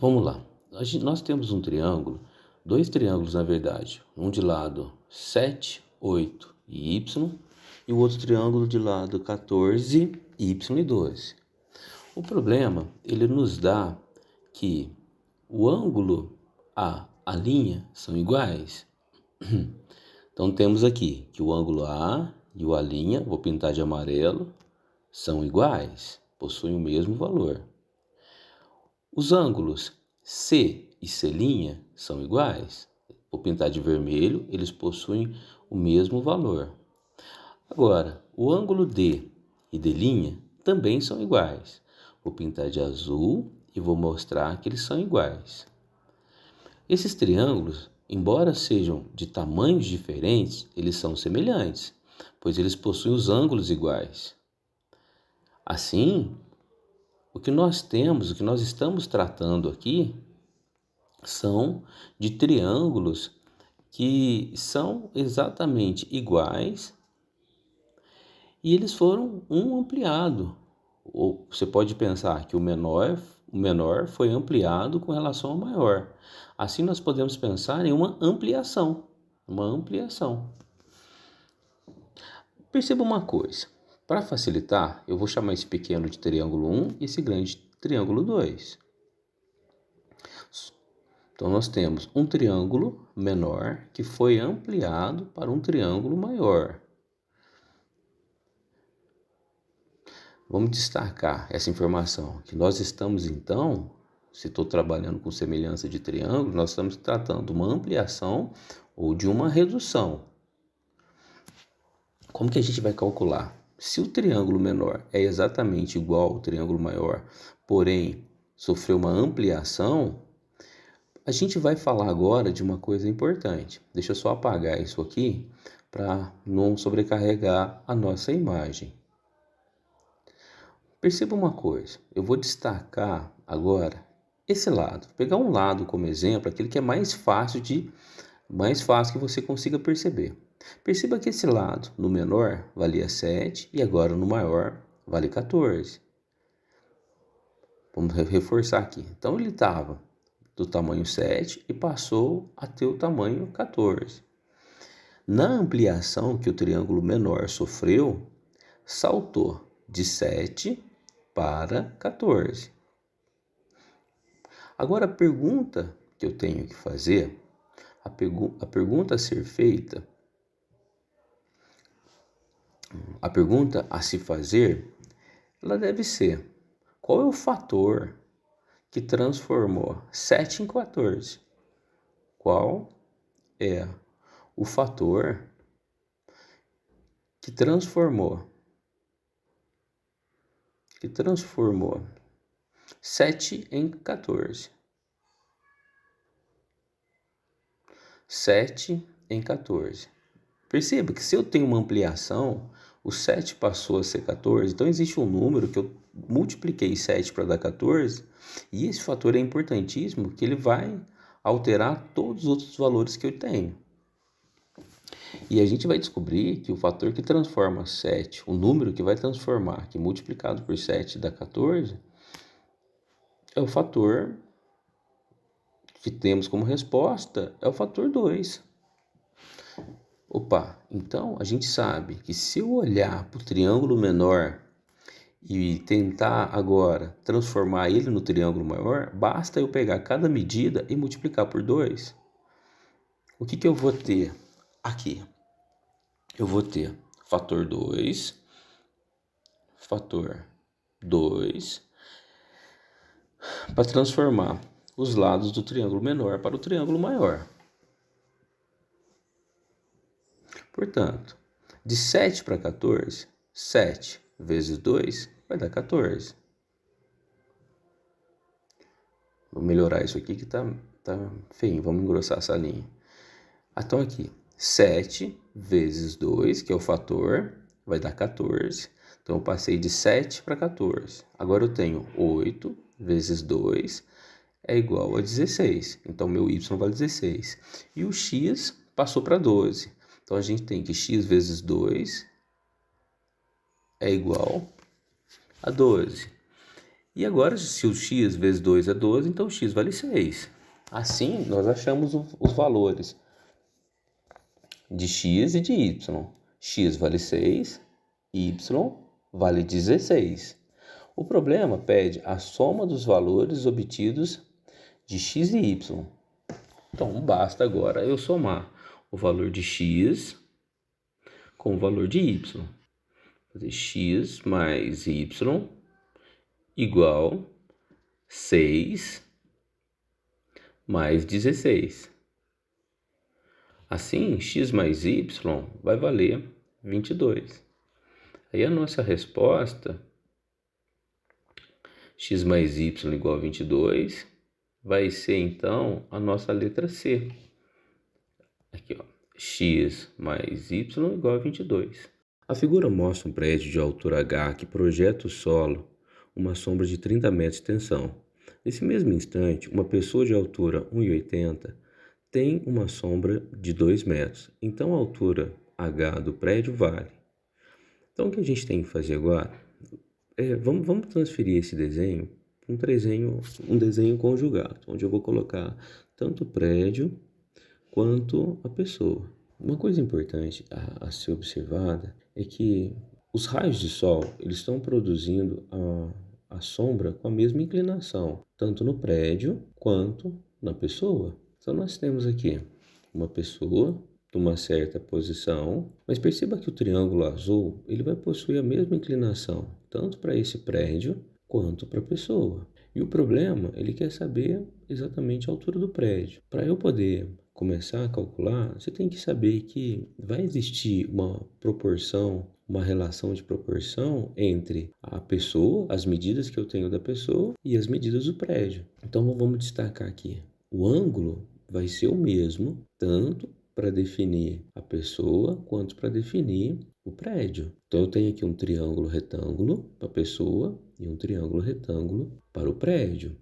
Vamos lá. Nós temos um triângulo, dois triângulos na verdade. Um de lado 7, 8 e y, e o outro triângulo de lado 14, y e 12. O problema, ele nos dá que o ângulo a linha são iguais. Então temos aqui que o ângulo A e o A', vou pintar de amarelo, são iguais, possuem o mesmo valor. Os ângulos C e C' são iguais. Vou pintar de vermelho, eles possuem o mesmo valor. Agora, o ângulo D e D' também são iguais. Vou pintar de azul e vou mostrar que eles são iguais. Esses triângulos, embora sejam de tamanhos diferentes, eles são semelhantes, pois eles possuem os ângulos iguais. Assim, o que nós estamos tratando aqui, são de triângulos que são exatamente iguais e eles foram um ampliado. Ou você pode pensar que o menor foi ampliado com relação ao maior. Assim nós podemos pensar em uma ampliação. Perceba uma coisa. Para facilitar, eu vou chamar esse pequeno de triângulo 1 e esse grande de triângulo 2. Então, nós temos um triângulo menor que foi ampliado para um triângulo maior. Vamos destacar essa informação, que nós estamos, então, se estou trabalhando com semelhança de triângulo, nós estamos tratando de uma ampliação ou de uma redução. Como que a gente vai calcular? Se o triângulo menor é exatamente igual ao triângulo maior, porém sofreu uma ampliação, a gente vai falar agora de uma coisa importante. Deixa eu só apagar isso aqui para não sobrecarregar a nossa imagem. Perceba uma coisa, eu vou destacar agora esse lado. Vou pegar um lado como exemplo, aquele que é mais fácil que você consiga perceber. Perceba que esse lado no menor valia 7 e agora no maior vale 14. Vamos reforçar aqui. Então ele estava do tamanho 7 e passou a ter o tamanho 14. Na ampliação que o triângulo menor sofreu, saltou de 7 para 14. Agora a pergunta que eu tenho que fazer, a pergunta a ser feita, a pergunta a se fazer, ela deve ser: qual é o fator que transformou 7 em 14? Qual é o fator que transformou 7 em 14? 7 em 14. Perceba que se eu tenho uma ampliação, o 7 passou a ser 14, então existe um número que eu multipliquei 7 para dar 14, e esse fator é importantíssimo, que ele vai alterar todos os outros valores que eu tenho. E a gente vai descobrir que o fator que transforma 7, o número que vai transformar, que multiplicado por 7 dá 14, é o fator que temos como resposta, é o fator 2. Opa, então a gente sabe que se eu olhar para o triângulo menor e tentar agora transformar ele no triângulo maior, basta eu pegar cada medida e multiplicar por 2. O que eu vou ter aqui? Eu vou ter fator 2, para transformar os lados do triângulo menor para o triângulo maior. Portanto, de 7 para 14, 7 vezes 2 vai dar 14. Vou melhorar isso aqui que tá feio, vamos engrossar essa linha. Então aqui, 7 vezes 2, que é o fator, vai dar 14. Então eu passei de 7 para 14. Agora eu tenho 8 vezes 2 é igual a 16. Então meu y vale 16. E o x passou para 12. Então a gente tem que x vezes 2 é igual a 12. E agora, se o x vezes 2 é 12, então o x vale 6. Assim, nós achamos os valores de x e de y. X vale 6, y vale 16. O problema pede a soma dos valores obtidos de x e y. Então, basta agora eu somar o valor de x com o valor de y. Fazer x mais y igual 6 mais 16. Assim, x mais y vai valer 22. Aí a nossa resposta, x mais y igual a 22, vai ser então a nossa letra C. Aqui, ó, x mais y igual a 22. A figura mostra um prédio de altura H que projeta o solo uma sombra de 30 metros de extensão. Nesse mesmo instante, uma pessoa de altura 1,80 tem uma sombra de 2 metros. Então a altura H do prédio vale. Então o que a gente tem que fazer agora vamos transferir esse desenho para um desenho conjugado, onde eu vou colocar tanto o prédio quanto a pessoa. Uma coisa importante a ser observada é que os raios de sol eles estão produzindo a sombra com a mesma inclinação, tanto no prédio quanto na pessoa. Então nós temos aqui uma pessoa de uma certa posição, mas perceba que o triângulo azul ele vai possuir a mesma inclinação, tanto para esse prédio quanto para a pessoa. E o problema, ele quer saber exatamente a altura do prédio. Para eu poder começar a calcular, você tem que saber que vai existir uma proporção, uma relação de proporção entre a pessoa, as medidas que eu tenho da pessoa e as medidas do prédio. Então vamos destacar aqui. O ângulo vai ser o mesmo, tanto para definir a pessoa quanto para definir o prédio. Então eu tenho aqui um triângulo retângulo para a pessoa e um triângulo retângulo para o prédio.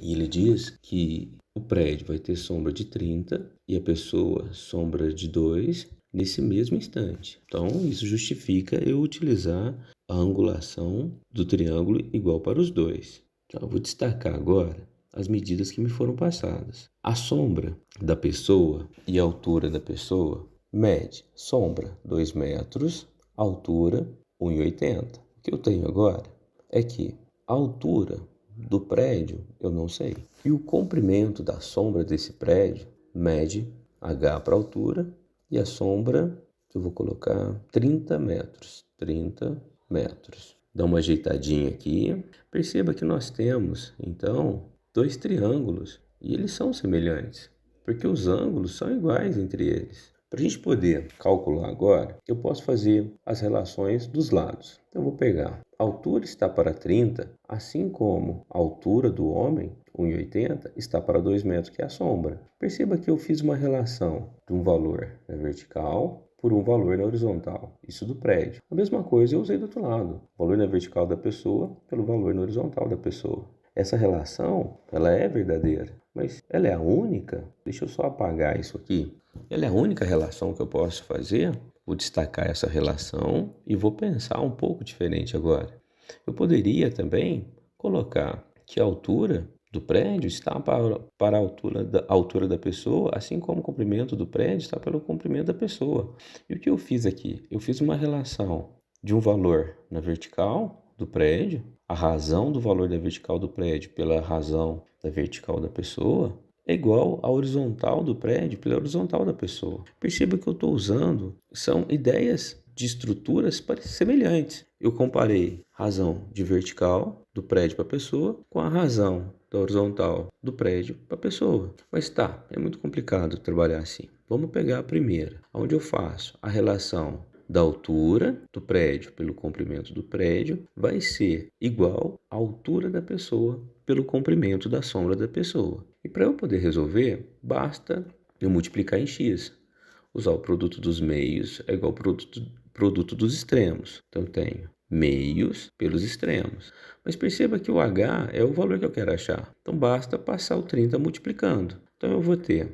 E ele diz que o prédio vai ter sombra de 30 e a pessoa sombra de 2 nesse mesmo instante. Então isso justifica eu utilizar a angulação do triângulo igual para os dois. Então eu vou destacar agora as medidas que me foram passadas. A sombra da pessoa e a altura da pessoa mede sombra 2 metros, altura 1,80. O que eu tenho agora é que a altura do prédio eu não sei. E o comprimento da sombra desse prédio mede H para a altura e a sombra eu vou colocar 30 metros. 30 metros. Dá uma ajeitadinha aqui. Perceba que nós temos, então, dois triângulos e eles são semelhantes, porque os ângulos são iguais entre eles. Para a gente poder calcular agora, eu posso fazer as relações dos lados. Então eu vou pegar, a altura está para 30, assim como a altura do homem, 1,80, está para 2 metros, que é a sombra. Perceba que eu fiz uma relação de um valor na vertical por um valor na horizontal, isso do prédio. A mesma coisa eu usei do outro lado, o valor na vertical da pessoa pelo valor na horizontal da pessoa. Essa relação, ela é verdadeira, mas ela é a única? Deixa eu só apagar isso aqui. Ela é a única relação que eu posso fazer? Vou destacar essa relação e vou pensar um pouco diferente agora. Eu poderia também colocar que a altura do prédio está para a altura da pessoa, assim como o comprimento do prédio está pelo comprimento da pessoa. E o que eu fiz aqui? Eu fiz uma relação de um valor na vertical do prédio, a razão do valor da vertical do prédio pela razão da vertical da pessoa é igual à horizontal do prédio pela horizontal da pessoa. Perceba que eu estou usando são ideias de estruturas semelhantes. Eu comparei razão de vertical do prédio para a pessoa com a razão da horizontal do prédio para a pessoa. Mas é muito complicado trabalhar assim. Vamos pegar a primeira, onde eu faço a relação da altura do prédio pelo comprimento do prédio vai ser igual à altura da pessoa pelo comprimento da sombra da pessoa. E para eu poder resolver, basta eu multiplicar em x. Usar o produto dos meios é igual ao produto dos extremos. Então eu tenho meios pelos extremos. Mas perceba que o h é o valor que eu quero achar. Então basta passar o 30 multiplicando. Então eu vou ter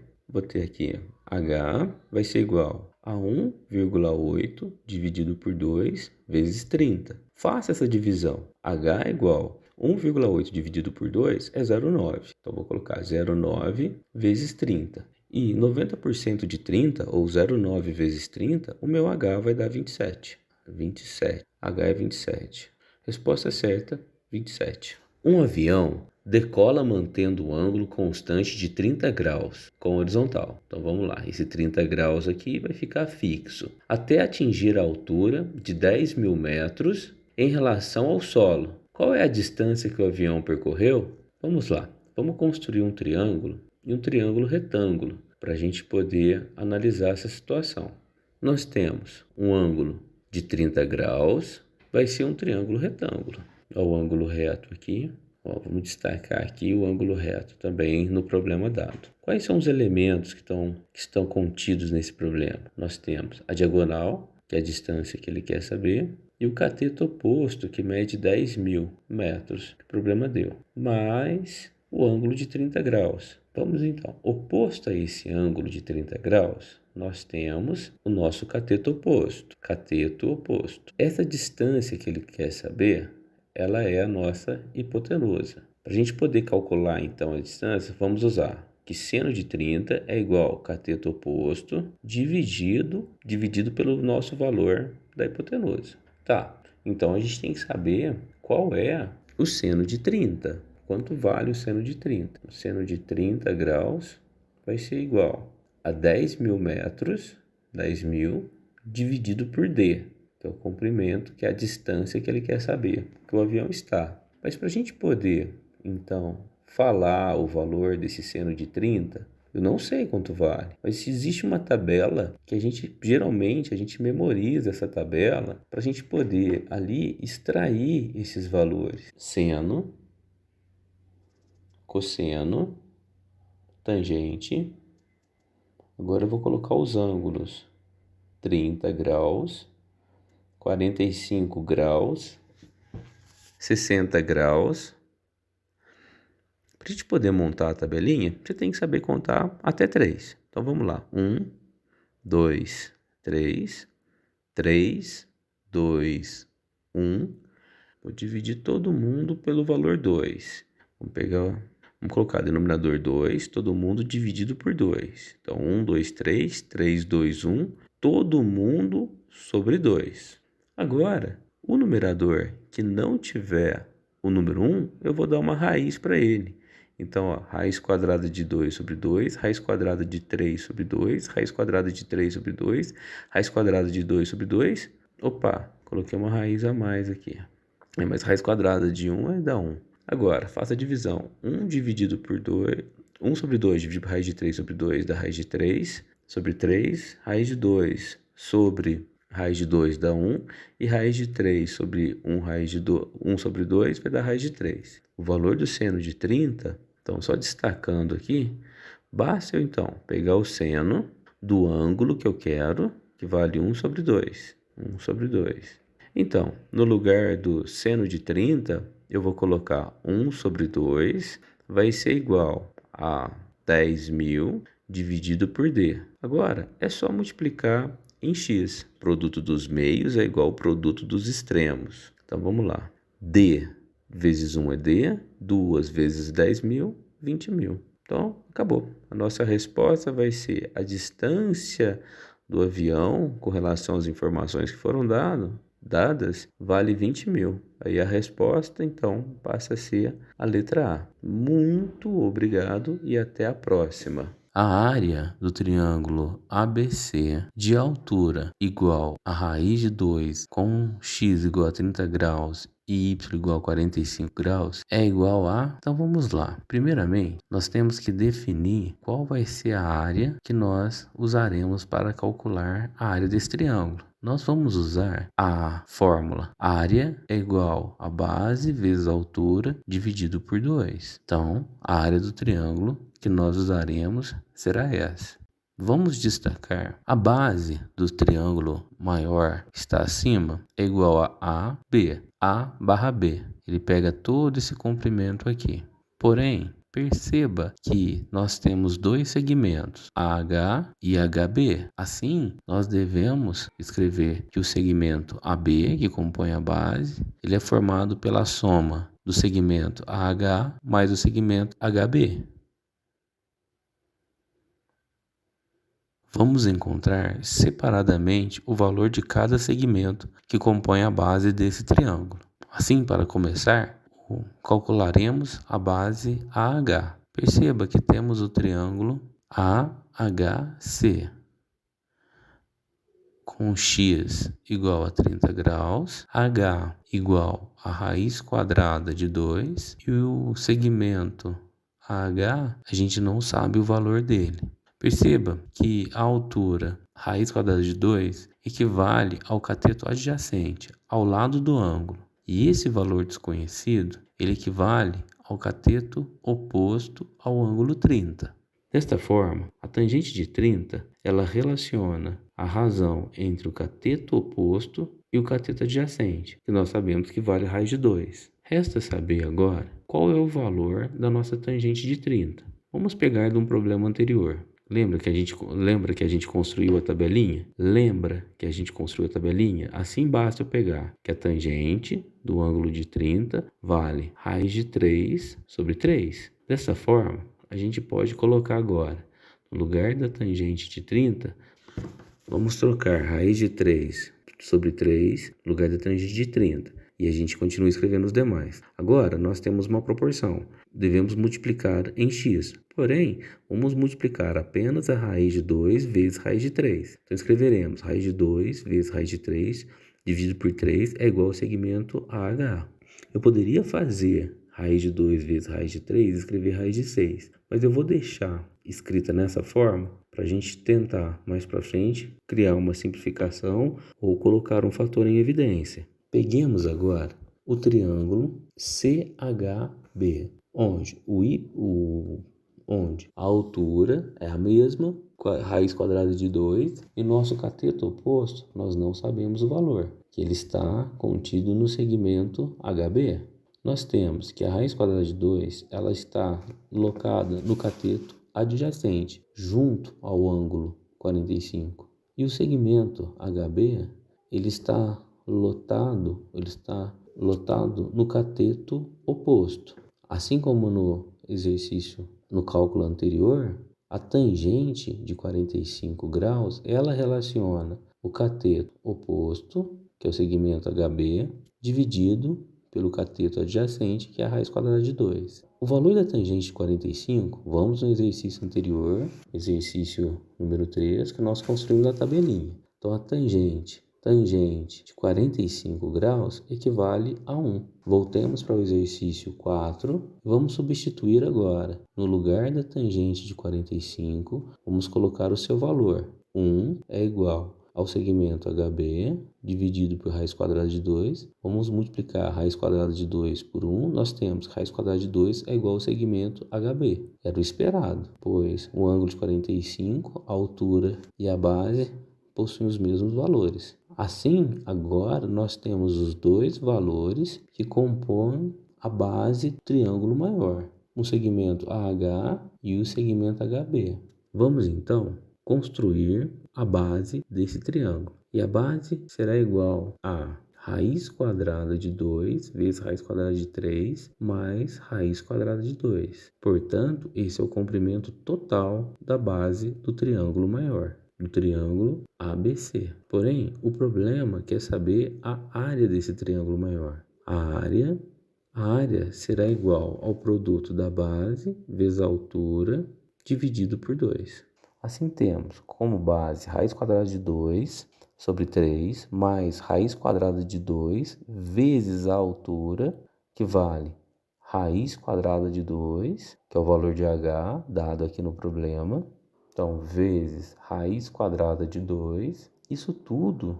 aqui h vai ser igual a 1,8 dividido por 2 vezes 30. Faça essa divisão. H é igual 1,8 dividido por 2 é 0,9. Então, vou colocar 0,9 vezes 30. E 90% de 30, ou 0,9 vezes 30, o meu H vai dar 27. 27. H é 27. Resposta certa, 27. Um avião decola mantendo o ângulo constante de 30 graus com horizontal. Então vamos lá, esse 30 graus aqui vai ficar fixo até atingir a altura de 10.000 metros em relação ao solo. Qual é a distância que o avião percorreu? Vamos lá, vamos construir um triângulo e um triângulo retângulo para a gente poder analisar essa situação. Nós temos um ângulo de 30 graus, vai ser um triângulo retângulo. Olha o ângulo reto aqui. Vamos destacar aqui o ângulo reto também no problema dado. Quais são os elementos que estão contidos nesse problema? Nós temos a diagonal, que é a distância que ele quer saber, e o cateto oposto, que mede 10.000 metros, que o problema deu, mais o ângulo de 30 graus. Vamos então, oposto a esse ângulo de 30 graus, nós temos o nosso cateto oposto. Cateto oposto. Essa distância que ele quer saber, ela é a nossa hipotenusa. Para a gente poder calcular então a distância, vamos usar que seno de 30 é igual ao cateto oposto dividido pelo nosso valor da hipotenusa. Tá, então a gente tem que saber qual é o seno de 30. Quanto vale o seno de 30? O seno de 30 graus vai ser igual a 10.000 metros, 10.000 dividido por D, que é o comprimento, que é a distância que ele quer saber que o avião está. Mas para a gente poder, então, falar o valor desse seno de 30, eu não sei quanto vale, mas existe uma tabela que geralmente a gente memoriza essa tabela para a gente poder ali extrair esses valores. Seno, cosseno, tangente. Agora eu vou colocar os ângulos: 30 graus, 45 graus, 60 graus. Para a gente poder montar a tabelinha, você tem que saber contar até 3. Então vamos lá. 1, 2, 3, 3, 2, 1. Vou dividir todo mundo pelo valor 2. Vamos colocar denominador 2, todo mundo dividido por 2. Então 1, 2, 3, 3, 2, 1, todo mundo sobre 2. Agora, o numerador que não tiver o número 1, eu vou dar uma raiz para ele. Então, ó, raiz quadrada de 2 sobre 2, raiz quadrada de 3 sobre 2, raiz quadrada de 3 sobre 2, raiz quadrada de 2 sobre 2. Opa, coloquei uma raiz a mais aqui. Mas raiz quadrada de 1 é dar 1. Agora, faça a divisão. 1 dividido por 2, 1 sobre 2 dividido por raiz de 3 sobre 2 dá raiz de 3, sobre 3, raiz de 2 sobre raiz de 2 dá 1, e raiz de 3 sobre 1 sobre 2 vai dar raiz de 3. O valor do seno de 30, então só destacando aqui, basta eu então pegar o seno do ângulo que eu quero, que vale 1 sobre 2. 1 sobre 2. Então, no lugar do seno de 30, eu vou colocar 1 sobre 2, vai ser igual a 10.000 dividido por D. Agora, é só multiplicar em x. Produto dos meios é igual ao produto dos extremos. Então, vamos lá. D vezes 1 é D, 2 vezes 10.000, 20.000. Então, acabou. A nossa resposta vai ser a distância do avião com relação às informações que foram dadas, vale 20.000. Aí a resposta, então, passa a ser a letra A. Muito obrigado e até a próxima. A área do triângulo ABC de altura igual a raiz de 2 com x igual a 30 graus e y igual a 45 graus é igual a... Então vamos lá. Primeiramente, nós temos que definir qual vai ser a área que nós usaremos para calcular a área desse triângulo. Nós vamos usar a fórmula área é igual a base vezes a altura dividido por 2. Então, a área do triângulo que nós usaremos será essa. Vamos destacar a base do triângulo maior que está acima é igual a AB. A barra B. Ele pega todo esse comprimento aqui. Porém, perceba que nós temos dois segmentos, AH e HB. Assim, nós devemos escrever que o segmento AB, que compõe a base, ele é formado pela soma do segmento AH mais o segmento HB. Vamos encontrar separadamente o valor de cada segmento que compõe a base desse triângulo. Assim, para começar, calcularemos a base AH. Perceba que temos o triângulo AHC com x igual a 30 graus, h igual a raiz quadrada de 2 e o segmento AH, a gente não sabe o valor dele. Perceba que a altura raiz quadrada de 2 equivale ao cateto adjacente, ao lado do ângulo. E esse valor desconhecido, ele equivale ao cateto oposto ao ângulo 30. Desta forma, a tangente de 30, ela relaciona a razão entre o cateto oposto e o cateto adjacente, que nós sabemos que vale raiz de 2. Resta saber agora qual é o valor da nossa tangente de 30. Vamos pegar de um problema anterior. Lembra que a gente construiu a tabelinha? Assim basta eu pegar que a tangente do ângulo de 30 vale raiz de 3 sobre 3. Dessa forma, a gente pode colocar agora, no lugar da tangente de 30, vamos trocar raiz de 3 sobre 3 no lugar da tangente de 30. E a gente continua escrevendo os demais. Agora, nós temos uma proporção. Devemos multiplicar em x. Porém, vamos multiplicar apenas a raiz de 2 vezes raiz de 3. Então, escreveremos raiz de 2 vezes raiz de 3 dividido por 3 é igual ao segmento AH. Eu poderia fazer raiz de 2 vezes raiz de 3 e escrever raiz de 6. Mas eu vou deixar escrita nessa forma para a gente tentar mais para frente criar uma simplificação ou colocar um fator em evidência. Peguemos agora o triângulo CHB, onde a altura é a mesma, raiz quadrada de 2, e nosso cateto oposto nós não sabemos o valor, que ele está contido no segmento HB. Nós temos que a raiz quadrada de 2 ela está locada no cateto adjacente, junto ao ângulo 45. E o segmento HB ele está lotado no cateto oposto. Assim como no cálculo anterior, a tangente de 45 graus, ela relaciona o cateto oposto, que é o segmento HB, dividido pelo cateto adjacente, que é a raiz quadrada de 2. O valor da tangente de 45, vamos no exercício anterior, exercício número 3, que nós construímos a tabelinha. Então, a tangente de 45 graus equivale a 1. Voltemos para o exercício 4. Vamos substituir agora. No lugar da tangente de 45, vamos colocar o seu valor. 1 é igual ao segmento HB dividido por raiz quadrada de 2. Vamos multiplicar a raiz quadrada de 2 por 1. Nós temos que raiz quadrada de 2 é igual ao segmento HB. Era o esperado, pois o ângulo de 45, a altura e a base possuem os mesmos valores. Assim, agora nós temos os dois valores que compõem a base do triângulo maior, o segmento AH e o segmento HB. Vamos então construir a base desse triângulo. E a base será igual a raiz quadrada de 2 vezes raiz quadrada de 3 mais raiz quadrada de 2. Portanto, esse é o comprimento total da base do triângulo maior, do triângulo ABC. Porém, o problema quer saber a área desse triângulo maior. A área será igual ao produto da base vezes a altura dividido por 2. Assim temos como base raiz quadrada de 2 sobre 3 mais raiz quadrada de 2 vezes a altura, que vale raiz quadrada de 2, que é o valor de h dado aqui no problema. Então, vezes raiz quadrada de 2, isso tudo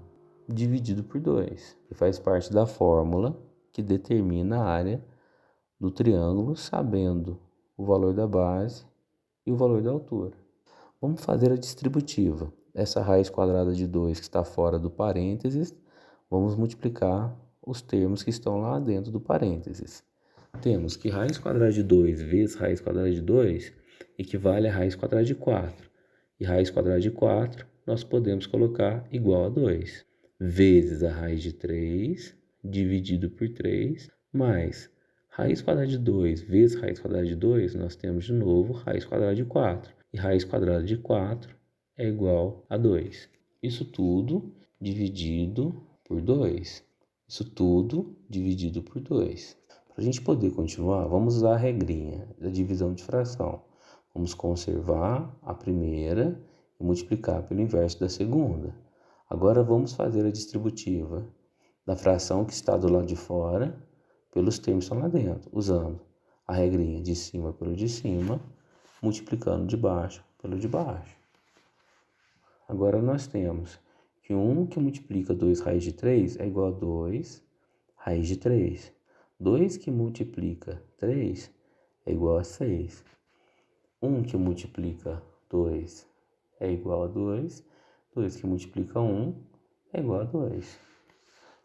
dividido por 2, que faz parte da fórmula que determina a área do triângulo, sabendo o valor da base e o valor da altura. Vamos fazer a distributiva. Essa raiz quadrada de 2 que está fora do parênteses, vamos multiplicar os termos que estão lá dentro do parênteses. Temos que raiz quadrada de 2 vezes raiz quadrada de 2 equivale a raiz quadrada de 4. E raiz quadrada de 4 nós podemos colocar igual a 2. Vezes a raiz de 3 dividido por 3 mais Raiz quadrada de 2 vezes raiz quadrada de 2, nós temos de novo raiz quadrada de 4. E raiz quadrada de 4 é igual a 2. Isso tudo dividido por 2. Isso tudo dividido por 2. Para a gente poder continuar, vamos usar a regrinha da divisão de fração. Vamos conservar a primeira e multiplicar pelo inverso da segunda. Agora vamos fazer a distributiva da fração que está do lado de fora pelos termos que estão lá dentro, usando a regrinha de cima pelo de cima, multiplicando de baixo pelo de baixo. Agora nós temos que 1 que multiplica 2 raiz de 3 é igual a 2 raiz de 3. 2 que multiplica 3 é igual a 6. 1 que multiplica 2 é igual a 2. 2 que multiplica 1 é igual a 2.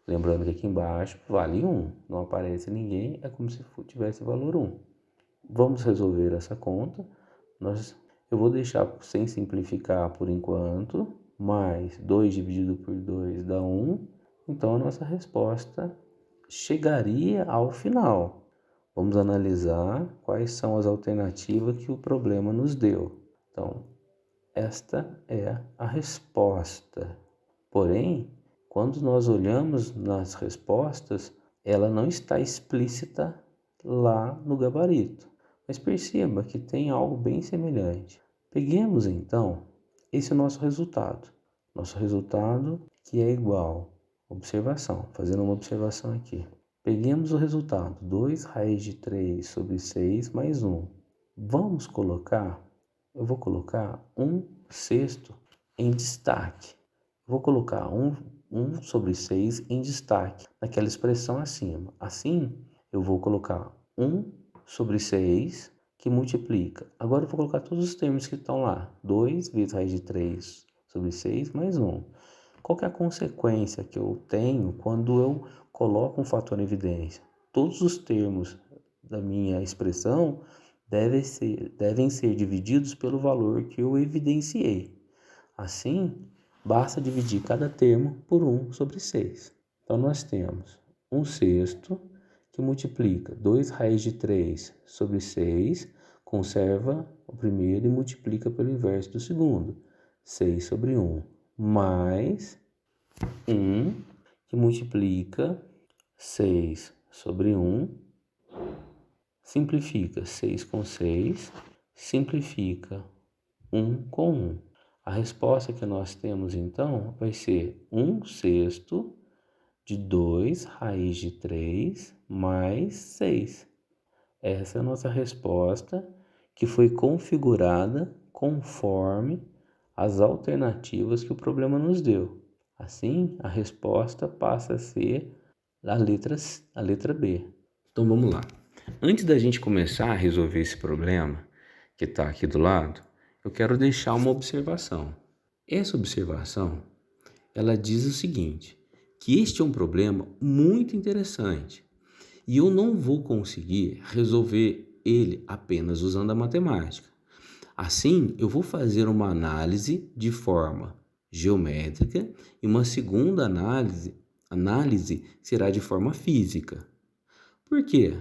Lembrando que aqui embaixo vale 1. Não aparece ninguém, é como se tivesse valor 1. Vamos resolver essa conta. Eu vou deixar sem simplificar por enquanto. Mais 2 dividido por 2 dá 1. Então a nossa resposta chegaria ao final. Vamos analisar quais são as alternativas que o problema nos deu. Então, esta é a resposta. Porém, quando nós olhamos nas respostas, ela não está explícita lá no gabarito. Mas perceba que tem algo bem semelhante. Peguemos então esse é o nosso resultado. Nosso resultado que é igual, observação, fazendo uma observação aqui. Peguemos o resultado, 2 raiz de 3 sobre 6 mais 1. Eu vou colocar 1/6 em destaque. Vou colocar 1 sobre 6 em destaque, naquela expressão acima. Assim, eu vou colocar 1 sobre 6 que multiplica. Agora eu vou colocar todos os termos que estão lá. 2 vezes raiz de 3 sobre 6 mais 1. Qual que é a consequência que eu tenho quando eu coloco um fator em evidência? Todos os termos da minha expressão devem ser divididos pelo valor que eu evidenciei. Assim, basta dividir cada termo por 1 sobre 6. Então, nós temos 1/6 que multiplica 2 raiz de 3 sobre 6, conserva o primeiro e multiplica pelo inverso do segundo, 6 sobre 1, mais 1 que multiplica 6 sobre 1, simplifica 6 com 6, simplifica 1 com 1. A resposta que nós temos então vai ser 1/6 de 2 raiz de 3 mais 6. Essa é a nossa resposta que foi configurada conforme as alternativas que o problema nos deu. Assim, a resposta passa a ser a letra B. Então vamos lá. Antes da gente começar a resolver esse problema que está aqui do lado, eu quero deixar uma observação. Essa observação, ela diz o seguinte, que este é um problema muito interessante e eu não vou conseguir resolver ele apenas usando a matemática. Assim, eu vou fazer uma análise de forma geométrica e uma segunda análise será de forma física. Por quê?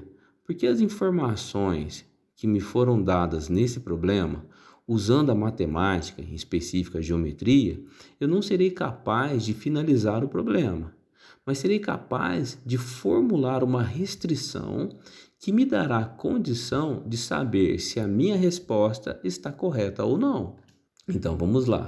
Porque as informações que me foram dadas nesse problema, usando a matemática, em específico a geometria, eu não serei capaz de finalizar o problema, mas serei capaz de formular uma restrição que me dará condição de saber se a minha resposta está correta ou não. Então vamos lá.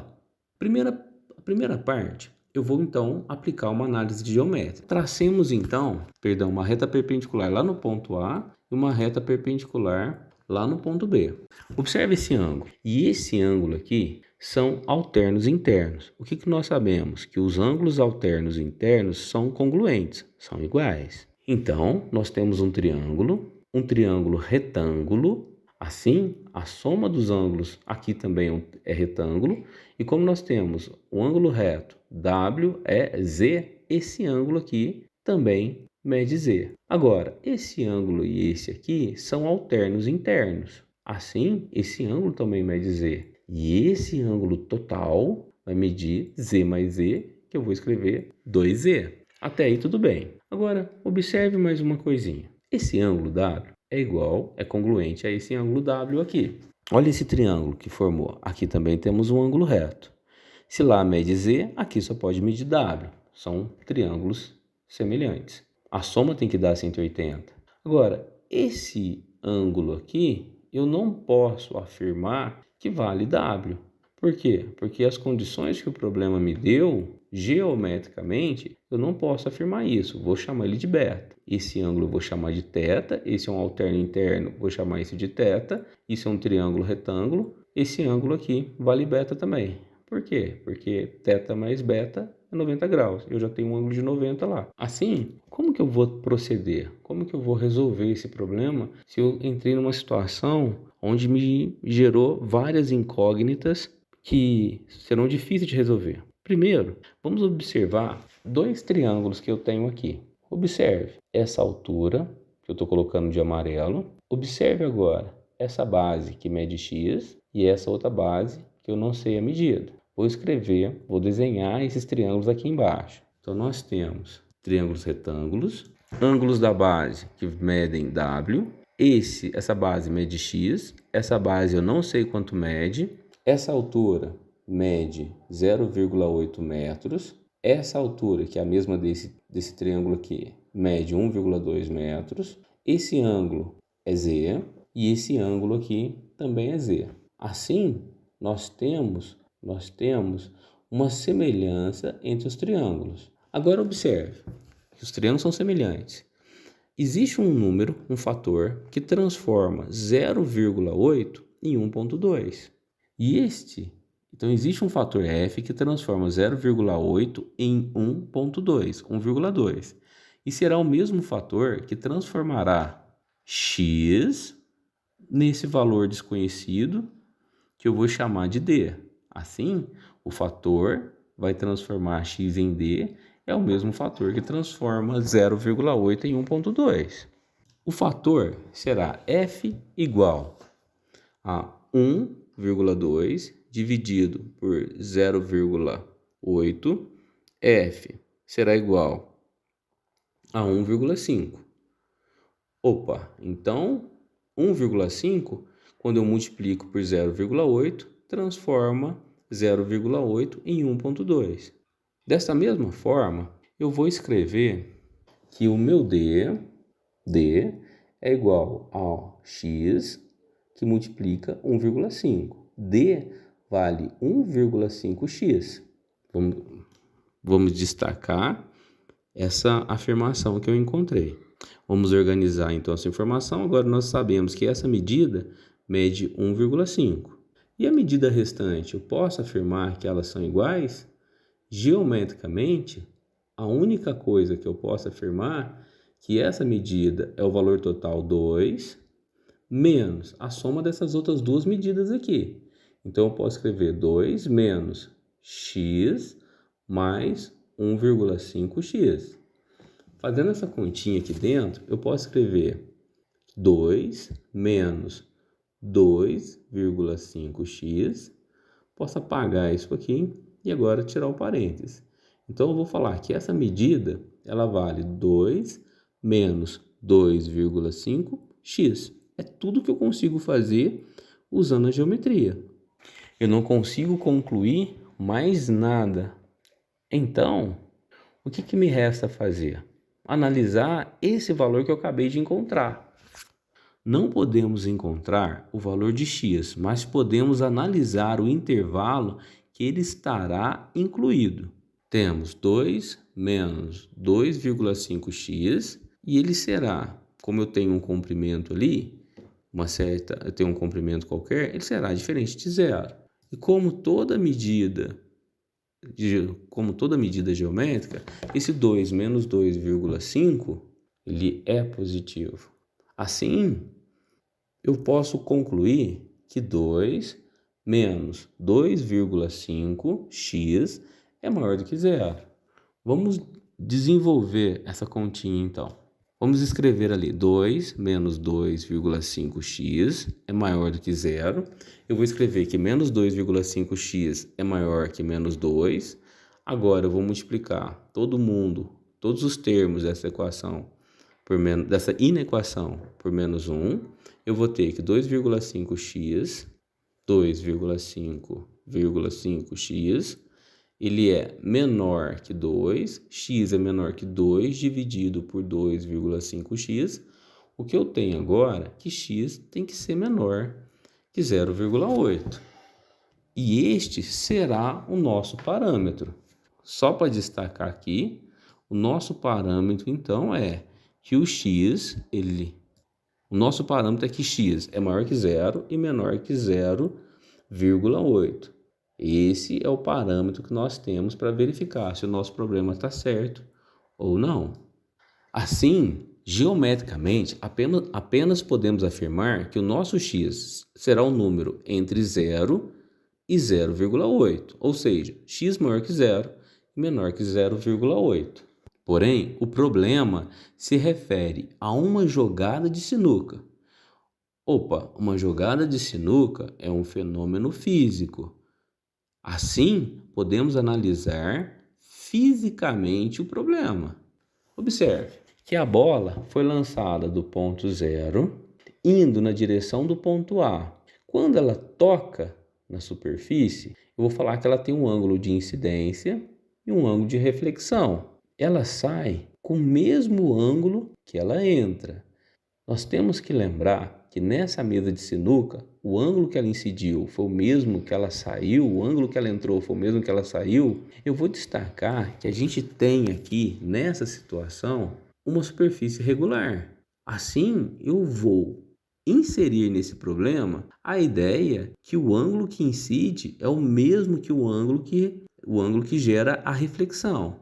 A primeira parte, eu vou então aplicar uma análise geométrica. Tracemos então, uma reta perpendicular lá no ponto A e uma reta perpendicular lá no ponto B. Observe esse ângulo. E esse ângulo aqui são alternos internos. O que nós sabemos? Que os ângulos alternos internos são congruentes, são iguais. Então, nós temos um triângulo retângulo. Assim, a soma dos ângulos aqui também é retângulo. E como nós temos o ângulo reto W é Z, esse ângulo aqui também mede Z. Agora, esse ângulo e esse aqui são alternos internos. Assim, esse ângulo também mede Z. E esse ângulo total vai medir Z mais Z, que eu vou escrever 2Z. Até aí tudo bem. Agora, observe mais uma coisinha. Esse ângulo W é congruente a esse ângulo W aqui. Olha esse triângulo que formou. Aqui também temos um ângulo reto. Se lá mede Z, aqui só pode medir W. São triângulos semelhantes. A soma tem que dar 180. Agora, esse ângulo aqui, eu não posso afirmar que vale W. Por quê? Porque as condições que o problema me deu, geometricamente, eu não posso afirmar isso. Vou chamar ele de beta. Esse ângulo eu vou chamar de θ. Esse é um alterno interno, vou chamar isso de θ. Isso é um triângulo retângulo. Esse ângulo aqui vale beta também. Por quê? Porque θ mais beta é 90 graus. Eu já tenho um ângulo de 90 lá. Assim, como que eu vou proceder? Como que eu vou resolver esse problema se eu entrei numa situação onde me gerou várias incógnitas que serão difíceis de resolver? Primeiro, vamos observar dois triângulos que eu tenho aqui. Observe essa altura, que eu estou colocando de amarelo. Observe agora essa base que mede x e essa outra base que eu não sei a medida. Vou desenhar esses triângulos aqui embaixo. Então, nós temos triângulos retângulos, ângulos da base que medem W. Essa base mede x, essa base eu não sei quanto mede. Essa altura mede 0,8 metros. Essa altura, que é a mesma desse triângulo aqui, mede 1,2 metros. Esse ângulo é Z e esse ângulo aqui também é Z. Assim, nós temos uma semelhança entre os triângulos. Agora observe que os triângulos são semelhantes. Existe um número, um fator, que transforma 0,8 em 1,2. Então existe um fator f que transforma 0,8 em 1,2, 1,2. E será o mesmo fator que transformará x nesse valor desconhecido, que eu vou chamar de d. Assim, o fator vai transformar x em d, é o mesmo fator que transforma 0,8 em 1,2. O fator será f igual a 1,2 dividido por 0,8. F será igual a 1,5. Opa, então 1,5, quando eu multiplico por 0,8, transforma 0,8 em 1,2. Dessa mesma forma, eu vou escrever que o meu d é igual a x que multiplica 1,5. D vale 1,5x. Vamos destacar essa afirmação que eu encontrei. Vamos organizar então essa informação. Agora nós sabemos que essa medida mede 1,5. E a medida restante, eu posso afirmar que elas são iguais? Geometricamente, a única coisa que eu posso afirmar é que essa medida é o valor total 2, menos a soma dessas outras duas medidas aqui. Então, eu posso escrever 2 menos x mais 1,5x. Fazendo essa continha aqui dentro, eu posso escrever 2 menos 2,5x. Posso apagar isso aqui e agora tirar o parênteses. Então, eu vou falar que essa medida ela vale 2 menos 2,5x. É tudo que eu consigo fazer usando a geometria. Eu não consigo concluir mais nada. Então, o que me resta fazer? Analisar esse valor que eu acabei de encontrar. Não podemos encontrar o valor de x, mas podemos analisar o intervalo que ele estará incluído. Temos 2 menos 2,5x e ele será, como eu tenho um comprimento ali, eu tenho um comprimento qualquer, ele será diferente de zero. E como toda medida geométrica, esse 2 menos 2,5, ele é positivo. Assim, eu posso concluir que 2 menos 2,5x é maior do que zero. Vamos desenvolver essa continha então. Vamos escrever ali 2 menos 2,5x é maior do que zero. Eu vou escrever que menos 2,5x é maior que menos 2. Agora eu vou multiplicar todos os termos dessa equação dessa inequação por menos 1, eu vou ter que 2,5x, 2,5x, ele é menor que 2, x é menor que 2, dividido por 2,5x. O que eu tenho agora é que x tem que ser menor que 0,8. E este será o nosso parâmetro. Só para destacar aqui, o nosso parâmetro, então, é que o nosso parâmetro é que x é maior que 0 e menor que 0,8. Esse é o parâmetro que nós temos para verificar se o nosso problema está certo ou não. Assim, geometricamente, apenas podemos afirmar que o nosso x será um número entre 0 e 0,8, ou seja, x maior que 0 e menor que 0,8. Porém, o problema se refere a uma jogada de sinuca. Uma jogada de sinuca é um fenômeno físico. Assim, podemos analisar fisicamente o problema. Observe que a bola foi lançada do ponto 0, indo na direção do ponto A. Quando ela toca na superfície, eu vou falar que ela tem um ângulo de incidência e um ângulo de reflexão. Ela sai com o mesmo ângulo que ela entra. Nós temos que lembrar que nessa mesa de sinuca, o ângulo que ela incidiu foi o mesmo que ela saiu, o ângulo que ela entrou foi o mesmo que ela saiu. Eu vou destacar que a gente tem aqui, nessa situação, uma superfície regular. Assim, eu vou inserir nesse problema a ideia que o ângulo que incide é o mesmo que o ângulo que gera a reflexão.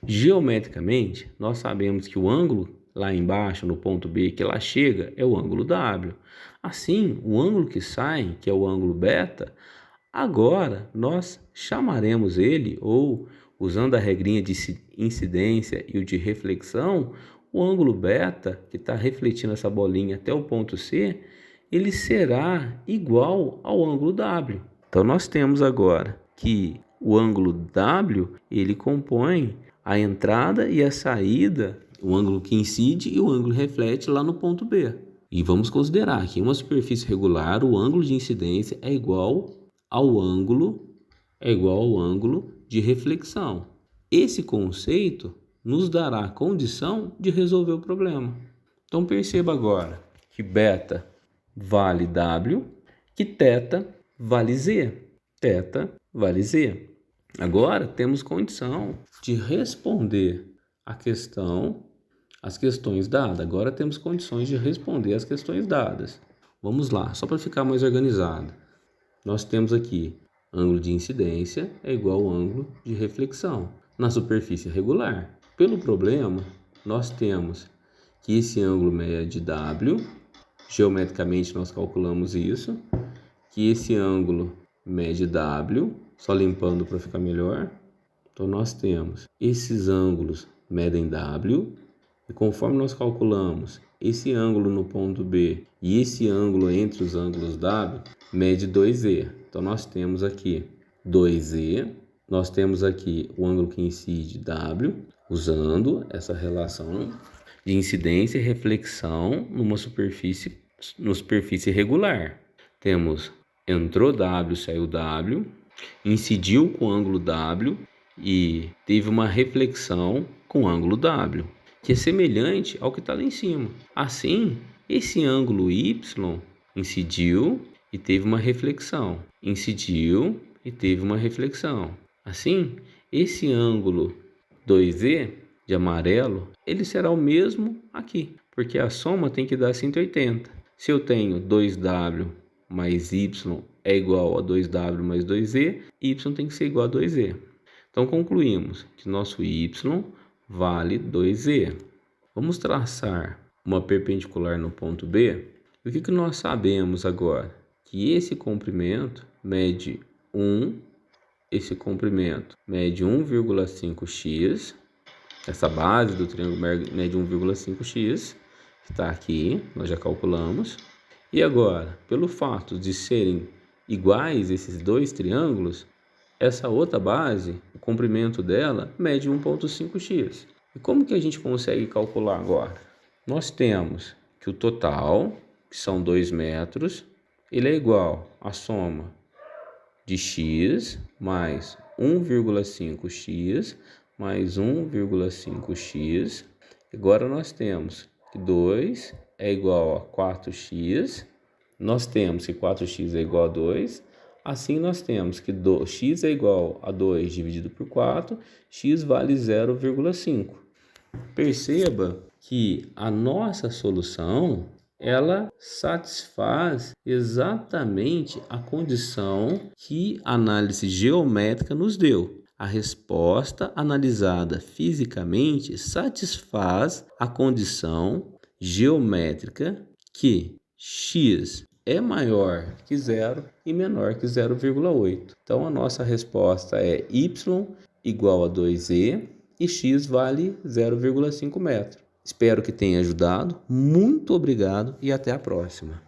Geometricamente, nós sabemos que o ângulo lá embaixo, no ponto B, que ela chega, é o ângulo W. Assim, o ângulo que sai, que é o ângulo beta, agora nós chamaremos ele, ou usando a regrinha de incidência e o de reflexão, o ângulo beta, que está refletindo essa bolinha até o ponto C, ele será igual ao ângulo W. Então, nós temos agora que o ângulo W, ele compõe a entrada e a saída, o ângulo que incide e o ângulo reflete lá no ponto B. E vamos considerar que em uma superfície regular, o ângulo de incidência é igual ao ângulo de reflexão. Esse conceito nos dará a condição de resolver o problema. Então perceba agora que beta vale W, que θ vale Z. Θ vale Z. Agora temos condição de responder as questões dadas. Agora temos condições de responder as questões dadas. Vamos lá, só para ficar mais organizado. Nós temos aqui ângulo de incidência é igual ao ângulo de reflexão na superfície regular. Pelo problema, nós temos que esse ângulo mede W, geometricamente nós calculamos isso, que esse ângulo mede W, só limpando para ficar melhor. Então nós temos esses ângulos medem W, e conforme nós calculamos esse ângulo no ponto B e esse ângulo entre os ângulos W, mede 2E. Então nós temos aqui 2E, nós temos aqui o ângulo que incide W, usando essa relação de incidência e reflexão numa superfície regular. Temos entrou W, saiu W, incidiu com o ângulo W e teve uma reflexão com o ângulo W, que é semelhante ao que está lá em cima. Assim, esse ângulo Y incidiu e teve uma reflexão, incidiu e teve uma reflexão. Assim, esse ângulo 2E de amarelo, ele será o mesmo aqui, porque a soma tem que dar 180. Se eu tenho 2W mais Y é igual a 2W mais 2E, Y tem que ser igual a 2E. Então, concluímos que nosso Y vale 2E. Vamos traçar uma perpendicular no ponto B. E o que nós sabemos agora? Que esse comprimento mede 1, esse comprimento mede 1,5x, essa base do triângulo mede 1,5x, que está aqui, nós já calculamos. E agora, pelo fato de serem iguais esses dois triângulos, essa outra base, o comprimento dela, mede 1,5x. E como que a gente consegue calcular agora? Nós temos que o total, que são 2 metros, ele é igual à soma de x mais 1,5x mais 1,5x. Agora nós temos que 2 é igual a 4x. Nós temos que 4x é igual a 2. Assim nós temos que x é igual a 2 dividido por 4, x vale 0,5. Perceba que a nossa solução, ela satisfaz exatamente a condição que a análise geométrica nos deu. A resposta analisada fisicamente satisfaz a condição geométrica que x é maior que 0 e menor que 0,8. Então, a nossa resposta é y igual a 2e e x vale 0,5 metro. Espero que tenha ajudado. Muito obrigado e até a próxima.